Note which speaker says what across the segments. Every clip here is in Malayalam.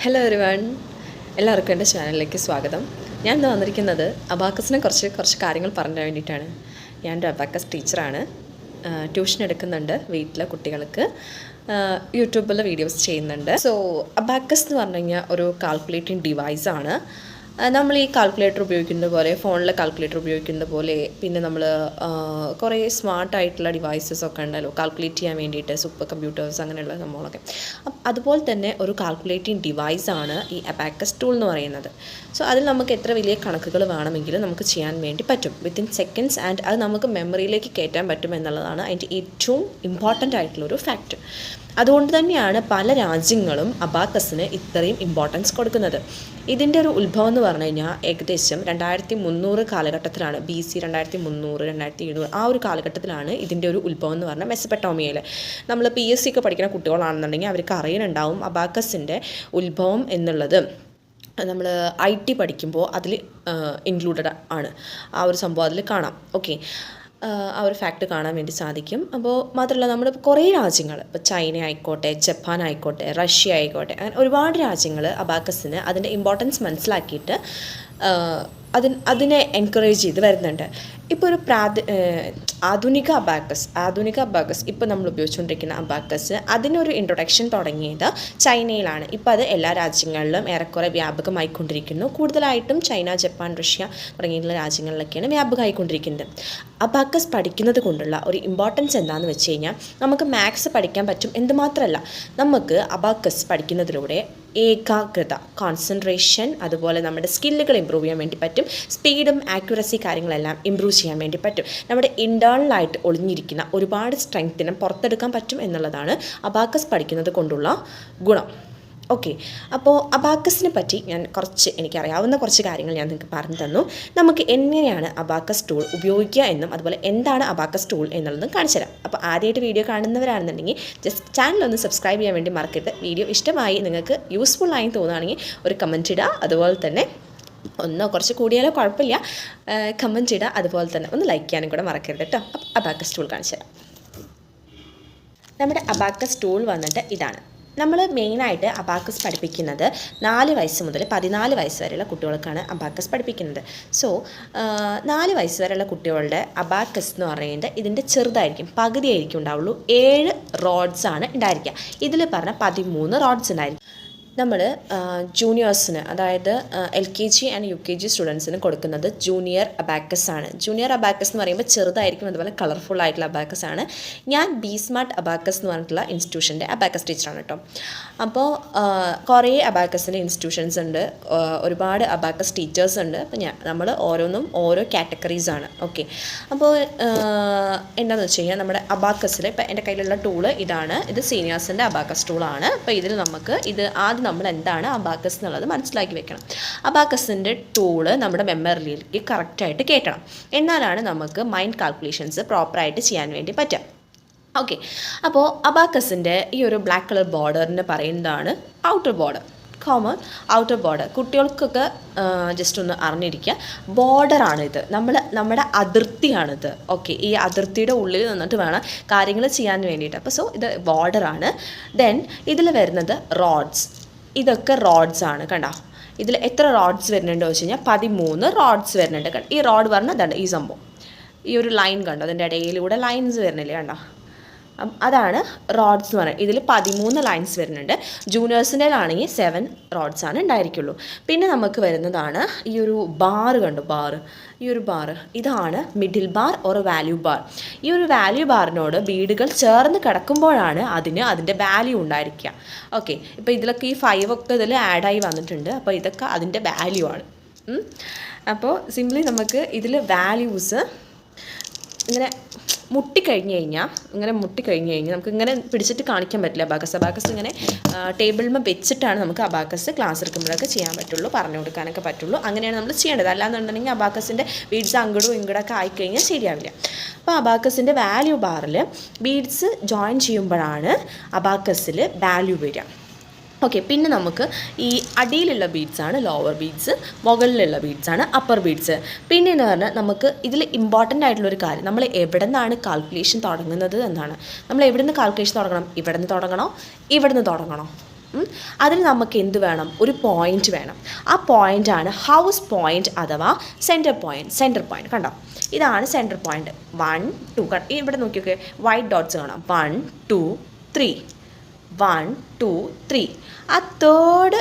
Speaker 1: ഹലോ എവരിവൺ, എല്ലാവർക്കും എൻ്റെ ചാനലിലേക്ക് സ്വാഗതം. ഞാൻ ഇന്ന് വന്നിരിക്കുന്നത് അബാക്കസിനെ കുറച്ച് കാര്യങ്ങൾ പറഞ്ഞു വേണ്ടിയിട്ടാണ്. ഞാനൊരു അബാക്കസ് ടീച്ചറാണ്. ട്യൂഷൻ എടുക്കുന്നുണ്ട് വീട്ടിലെ കുട്ടികൾക്ക്. യൂട്യൂബിൽ വീഡിയോസ് ചെയ്യുന്നുണ്ട്. സോ അബാക്കസ് എന്ന് പറഞ്ഞു കഴിഞ്ഞാൽ ഒരു കാൽക്കുലേറ്റിംഗ് ഡിവൈസാണ്. നമ്മൾ ഈ കാൽക്കുലേറ്റർ ഉപയോഗിക്കുന്നത് പോലെ, ഫോണിലെ കാൽക്കുലേറ്റർ ഉപയോഗിക്കുന്നത് പോലെ, പിന്നെ നമ്മൾ കുറേ സ്മാർട്ടായിട്ടുള്ള ഡിവൈസസ് ഒക്കെ ഉണ്ടല്ലോ കാൽക്കുലേറ്റ് ചെയ്യാൻ വേണ്ടിയിട്ട്, സൂപ്പർ കമ്പ്യൂട്ടേഴ്സ് അങ്ങനെയുള്ള സംഭവങ്ങളൊക്കെ. അതുപോലെ തന്നെ ഒരു കാൽക്കുലേറ്റിംഗ് ഡിവൈസാണ് ഈ അബാക്കസ് ടൂൾ എന്ന് പറയുന്നത്. സോ അതിൽ നമുക്ക് എത്ര വലിയ കണക്കുകൾ വേണമെങ്കിലും നമുക്ക് ചെയ്യാൻ വേണ്ടി പറ്റും വിത്തിൻ സെക്കൻഡ്സ്, ആൻഡ് അത് നമുക്ക് മെമ്മറിയിലേക്ക് കയറ്റാൻ പറ്റും എന്നുള്ളതാണ് അതിൻ്റെ ഏറ്റവും ഇമ്പോർട്ടൻ്റ് ആയിട്ടുള്ളൊരു ഫാക്റ്റ്. അതുകൊണ്ട് തന്നെയാണ് പല രാജ്യങ്ങളും അബാക്കസിന് ഇത്രയും ഇമ്പോർട്ടൻസ് കൊടുക്കുന്നത്. ഇതിൻ്റെ ഒരു ഉത്ഭവം എന്ന് പറഞ്ഞു കഴിഞ്ഞാൽ ഏകദേശം 2300 കാലഘട്ടത്തിലാണ്. BC 2300, 2700 ആ ഒരു കാലഘട്ടത്തിലാണ് ഇതിൻ്റെ ഒരു ഉത്ഭവം എന്ന് പറഞ്ഞാൽ മെസപ്പൊട്ടേമിയയിൽ. നമ്മൾ PSC ഒക്കെ പഠിക്കുന്ന കുട്ടികളാണെന്നുണ്ടെങ്കിൽ അവർക്ക് അറിയുന്നുണ്ടാവും അബാക്കസിൻ്റെ ഉത്ഭവം എന്നുള്ളത്. നമ്മൾ IT പഠിക്കുമ്പോൾ അതിൽ ഇൻക്ലൂഡഡ് ആണ്. ആ ഒരു സംഭവം അതിൽ കാണാം. ഓക്കെ, ആ ഒരു ഫാക്റ്റ് കാണാൻ വേണ്ടി സാധിക്കും. അപ്പോൾ മാത്രമല്ല, നമ്മുടെ കുറേ രാജ്യങ്ങൾ, ഇപ്പോൾ ചൈന ആയിക്കോട്ടെ, ജപ്പാൻ ആയിക്കോട്ടെ, റഷ്യ ആയിക്കോട്ടെ, അങ്ങനെ ഒരുപാട് രാജ്യങ്ങൾ അബാക്കസിന് അതിൻ്റെ ഇമ്പോർട്ടൻസ് മനസ്സിലാക്കിയിട്ട് അതിനെ എൻകറേജ് ചെയ്ത് വരുന്നുണ്ട്. ഇപ്പോൾ ഒരു ആധുനിക അബാക്കസ് ഇപ്പോൾ നമ്മൾ ഉപയോഗിച്ചുകൊണ്ടിരിക്കുന്ന അബാക്കസ്, അതിനൊരു ഇൻട്രൊഡക്ഷൻ തുടങ്ങിയത് ചൈനയിലാണ്. ഇപ്പോൾ അത് എല്ലാ രാജ്യങ്ങളിലും ഏറെക്കുറെ വ്യാപകമായിക്കൊണ്ടിരിക്കുന്നു. കൂടുതലായിട്ടും ചൈന, ജപ്പാൻ, റഷ്യ തുടങ്ങിയിട്ടുള്ള രാജ്യങ്ങളിലൊക്കെയാണ് വ്യാപകമായിക്കൊണ്ടിരിക്കുന്നത്. അബാക്കസ് പഠിക്കുന്നത് കൊണ്ടുള്ള ഒരു ഇമ്പോർട്ടൻസ് എന്താണെന്ന് വെച്ച് കഴിഞ്ഞാൽ, നമുക്ക് മാത്സ് പഠിക്കാൻ പറ്റും എന്ന് മാത്രമല്ല, നമുക്ക് അബാക്കസ് പഠിക്കുന്നതിലൂടെ ഏകാഗ്രത, കോൺസെൻട്രേഷൻ, അതുപോലെ നമ്മുടെ സ്കില്ലുകൾ ഇമ്പ്രൂവ് ചെയ്യാൻ വേണ്ടി പറ്റും. സ്പീഡും ആക്യുറസി കാര്യങ്ങളെല്ലാം ഇമ്പ്രൂവ് ചെയ്യാൻ വേണ്ടി പറ്റും. നമ്മുടെ ഇൻറ്റേർണലായിട്ട് ഒളിഞ്ഞിരിക്കുന്ന ഒരുപാട് സ്ട്രെങ്ത്തിനും പുറത്തെടുക്കാൻ പറ്റും എന്നുള്ളതാണ് അബാക്കസ് പഠിക്കുന്നത് കൊണ്ടുള്ള ഗുണം. ഓക്കെ, അപ്പോൾ അബാക്കസിനെ പറ്റി എനിക്കറിയാവുന്ന കുറച്ച് കാര്യങ്ങൾ ഞാൻ നിങ്ങൾക്ക് പറഞ്ഞു തന്നു. നമുക്ക് എങ്ങനെയാണ് അബാക്കസ് ടൂൾ ഉപയോഗിക്കുക എന്നും അതുപോലെ എന്താണ് അബാക്കസ് ടൂൾ എന്നുള്ളതും കാണിച്ചു തരാം. അപ്പോൾ ആദ്യമായിട്ട് വീഡിയോ കാണുന്നവരാണെന്നുണ്ടെങ്കിൽ ജസ്റ്റ് ചാനലൊന്ന് സബ്സ്ക്രൈബ് ചെയ്യാൻ വേണ്ടി മറക്കരുത്. വീഡിയോ ഇഷ്ടമായി, നിങ്ങൾക്ക് യൂസ്ഫുൾ ആയി തോന്നുകയാണെങ്കിൽ ഒരു കമൻറ്റ് ഇടുക. അതുപോലെ തന്നെ കുറച്ച് കൂടിയാലോ കുഴപ്പമില്ല, കമൻറ്റ് ഇടുക. അതുപോലെ തന്നെ ഒന്ന് ലൈക്ക് ചെയ്യാനും കൂടെ മറക്കരുത് കേട്ടോ. അപ്പോൾ അബാക്കസ് ടൂൾ കാണിച്ചു തരാം. നമ്മുടെ അബാക്കസ് ടൂൾ വന്നിട്ട് ഇതാണ്. നമ്മൾ മെയിനായിട്ട് അബാക്കസ് പഠിപ്പിക്കുന്നത് 4 വയസ്സ് മുതൽ 14 വയസ്സ് വരെയുള്ള കുട്ടികൾക്കാണ് അബാക്കസ് പഠിപ്പിക്കുന്നത്. സോ 4 വയസ്സ് വരെയുള്ള കുട്ടികളുടെ അബാക്കസ് എന്ന് പറയുന്നത് ഇതിൻ്റെ ചെറുതായിരിക്കും, പകുതിയായിരിക്കും ഉണ്ടാവുള്ളൂ. 7 റോഡ്സാണ് ഉണ്ടായിരിക്കുക. ഇതിൽ പറഞ്ഞാൽ 13 റോഡ്സ് ഉണ്ടായിരിക്കും. നമ്മൾ ജൂനിയേഴ്സിന്, അതായത് LKG ആൻഡ് UKG സ്റ്റുഡൻസിന് കൊടുക്കുന്നത് ജൂനിയർ അബാക്കസ് ആണ്. ജൂനിയർ അബാക്കസ് എന്ന് പറയുമ്പോൾ ചെറുതായിരിക്കും, അതുപോലെ കളർഫുൾ ആയിട്ടുള്ള അബാക്കസ് ആണ്. ഞാൻ BSmart അബാക്കസ് എന്ന് പറഞ്ഞിട്ടുള്ള ഇൻസ്റ്റിറ്റ്യൂഷൻ്റെ അബാക്കസ് ടീച്ചറാണ് കേട്ടോ. അപ്പോൾ കുറേ അബാക്കസിൻ്റെ ഇൻസ്റ്റിറ്റ്യൂഷൻസ് ഉണ്ട്, ഒരുപാട് അബാക്കസ് ടീച്ചേഴ്സ് ഉണ്ട്. അപ്പോൾ നമ്മൾ ഓരോന്നും ഓരോ കാറ്റഗറീസാണ്. ഓക്കെ, അപ്പോൾ എന്താണെന്ന് വെച്ച് കഴിഞ്ഞാൽ, നമ്മുടെ അബാക്കസിൽ ഇപ്പോൾ എൻ്റെ കയ്യിലുള്ള ടൂള് ഇതാണ്. ഇത് സീനിയേഴ്സിൻ്റെ അബാക്കസ് ടൂളാണ്. അപ്പോൾ ഇതിൽ നമുക്ക് ആദ്യം നമ്മൾ എന്താണ് അബാക്കസ് എന്നുള്ളത് മനസ്സിലാക്കി വെക്കണം. അബാക്കസിൻ്റെ ടൂള് നമ്മുടെ മെമ്മറിയിലേക്ക് കറക്റ്റായിട്ട് കയറ്റണം. എന്നാലാണ് നമുക്ക് മൈൻഡ് കാൽക്കുലേഷൻസ് പ്രോപ്പറായിട്ട് ചെയ്യാൻ വേണ്ടി പറ്റുക. ഓക്കെ, അപ്പോൾ അബാക്കസിൻ്റെ ഈ ഒരു ബ്ലാക്ക് കളർ ബോർഡറിന് പറയുന്നതാണ് outer border, common outer border. കുട്ടികൾക്കൊക്കെ ജസ്റ്റ് ഒന്ന് അറിഞ്ഞിരിക്കുക, ബോർഡറാണിത്, നമ്മുടെ അതിർത്തിയാണിത്. ഓക്കെ, ഈ അതിർത്തിയുടെ ഉള്ളിൽ നിന്നിട്ട് വേണം കാര്യങ്ങൾ ചെയ്യാൻ വേണ്ടിയിട്ട്. അപ്പോൾ ഇത് ബോർഡറാണ്. ദെൻ ഇതിൽ വരുന്നത് റോഡ്സ്. ഇതൊക്കെ റോഡ്സ് ആണ്. കണ്ടോ, ഇതിൽ എത്ര റോഡ്സ് വരുന്നുണ്ടോ വെച്ച് കഴിഞ്ഞാൽ 13 റോഡ്സ് വരുന്നുണ്ട്. ഈ റോഡ് പറഞ്ഞാൽ അതാണ് ഈ സംഭവം. ഈ ഒരു ലൈൻ കണ്ടോ, അതിൻ്റെ ഇടയിലൂടെ ലൈൻസ് വരുന്നില്ലേ, കണ്ടോ, അതാണ് റോഡ്സ് എന്ന് പറയുന്നത്. ഇതിൽ 13 ലൈൻസ് വരുന്നുണ്ട്. ജൂനിയേഴ്സിൻ്റെ ആണെങ്കിൽ 7 റോഡ്സ് ആണ് ഉണ്ടായിരിക്കുള്ളൂ. പിന്നെ നമുക്ക് വരുന്നതാണ് ഈ ഒരു ബാർ കണ്ടു, ഈ ഒരു ബാർ, ഇതാണ് middle bar or value bar. ഈ ഒരു വാല്യൂ ബാറിനോട് ബീഡുകൾ ചേർന്ന് കിടക്കുമ്പോഴാണ് അതിൻ്റെ വാല്യൂ ഉണ്ടായിരിക്കുക. ഓക്കെ, ഇപ്പോൾ ഇതിലൊക്കെ ഈ 5 ഒക്കെ ഇതിൽ ആഡായി വന്നിട്ടുണ്ട്. അപ്പോൾ ഇതൊക്കെ അതിൻ്റെ വാല്യൂ ആണ്. അപ്പോൾ സിംപ്ലി നമുക്ക് ഇതിൽ വാല്യൂസ് ഇങ്ങനെ മുട്ടിക്കഴിഞ്ഞ് കഴിഞ്ഞാൽ നമുക്ക് ഇങ്ങനെ പിടിച്ചിട്ട് കാണിക്കാൻ പറ്റില്ല. അബാക്കസ് ഇങ്ങനെ ടേബിളിൽ വെച്ചിട്ടാണ് നമുക്ക് അബാക്കസ് ക്ലാസ് എടുക്കുമ്പോഴൊക്കെ ചെയ്യാൻ പറ്റുള്ളൂ, പറഞ്ഞു കൊടുക്കാനൊക്കെ പറ്റുള്ളൂ. അങ്ങനെയാണ് നമ്മൾ ചെയ്യേണ്ടത്. അല്ലാന്നുണ്ടെങ്കിൽ അബാക്കസിൻ്റെ ബീഡ്സ് അങ്ങോട്ടും ഇങ്ങോട്ടൊക്കെ ആയിക്കഴിഞ്ഞാൽ ശരിയാവില്ല. അപ്പോൾ അബാക്കസിൻ്റെ വാല്യൂ ബാറിൽ ബീഡ്സ് ജോയിൻ ചെയ്യുമ്പോഴാണ് അബാക്കസിൽ വാല്യൂ വരിക. ഓക്കെ, പിന്നെ നമുക്ക് ഈ അടിയിലുള്ള ബീഡ്സാണ് ലോവർ ബീഡ്സ്, മുകളിലുള്ള ബീഡ്സാണ് അപ്പർ ബീഡ്സ്. പിന്നെ എന്ന് പറഞ്ഞാൽ നമുക്ക് ഇതിൽ ഇമ്പോർട്ടൻ്റ് ആയിട്ടുള്ളൊരു കാര്യം, നമ്മൾ എവിടെ നിന്നാണ് കാൽക്കുലേഷൻ തുടങ്ങുന്നത് എന്നാണ്. നമ്മൾ എവിടെ നിന്ന് കാൽക്കുലേഷൻ തുടങ്ങണം? ഇവിടെ നിന്ന് തുടങ്ങണോ, ഇവിടെ നിന്ന് തുടങ്ങണോ? അതിന് നമുക്ക് എന്ത് വേണം? ഒരു പോയിൻ്റ് വേണം. ആ പോയിൻ്റാണ് ഹൗസ് പോയിൻ്റ് അഥവാ സെൻറ്റർ പോയിൻ്റ്. കണ്ടോ, ഇതാണ് സെൻറ്റർ പോയിൻ്റ്. 1 2 ഇവിടെ നോക്കിയൊക്കെ വൈറ്റ് ഡോട്ട്സ് കാണാം. 1 2 3 1 2 3. ആ തേർഡ്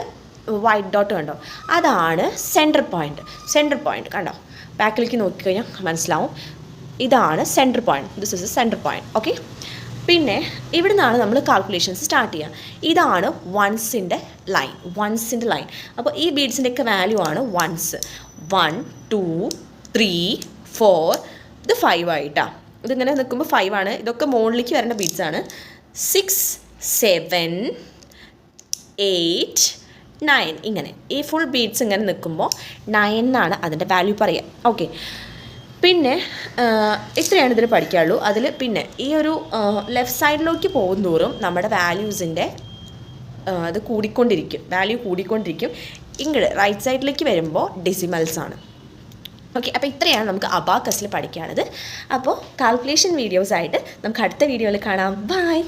Speaker 1: വൈറ്റ് ഡോട്ട് കണ്ടോ, അതാണ് സെൻറ്റർ പോയിൻ്റ്. കണ്ടോ, ബാക്കിലേക്ക് നോക്കിക്കഴിഞ്ഞാൽ മനസ്സിലാവും. ഇതാണ് centre point. This is A centre point. Okay. പിന്നെ ഇവിടെ നിന്നാണ് നമ്മൾ കാൽക്കുലേഷൻസ് സ്റ്റാർട്ട് ചെയ്യുക. ഇതാണ് വൺസിൻ്റെ ലൈൻ. അപ്പോൾ ഈ ബീഡ്സിൻ്റെയൊക്കെ വാല്യൂ ആണ് വൺസ്. 1 2 3 4. ഇത് 5 ആയിട്ടാണ്. ഇതിങ്ങനെ നിൽക്കുമ്പോൾ 5 ആണ്. ഇതൊക്കെ മുകളിലേക്ക് വരേണ്ട ബീഡ്സ് ആണ്. 6 7 8 9. ഇങ്ങനെ ഈ ഫുൾ ബീഡ്സ് ഇങ്ങനെ നിൽക്കുമ്പോൾ 9 എന്നാണ് അതിൻ്റെ വാല്യൂ പറയുക. ഓക്കെ. പിന്നെ ഇത്രയാണ് ഇതിൽ പഠിക്കാനുള്ളൂ. അതിൽ പിന്നെ ഈ ഒരു ലെഫ്റ്റ് സൈഡിലേക്ക് പോകും തോറും നമ്മുടെ വാല്യൂസിൻ്റെ അത് വാല്യൂ കൂടിക്കൊണ്ടിരിക്കും. ഇങ്ങോട്ട് റൈറ്റ് സൈഡിലേക്ക് വരുമ്പോൾ ഡെസിമൽസ് ആണ്. ഓക്കെ. അപ്പോൾ ഇത്രയാണ് നമുക്ക് അബാക്കസിൽ പഠിക്കാനുള്ളത്. അപ്പോൾ കാൽക്കുലേഷൻ വീഡിയോസായിട്ട് നമുക്ക് അടുത്ത വീഡിയോയിൽ കാണാം. ബൈ.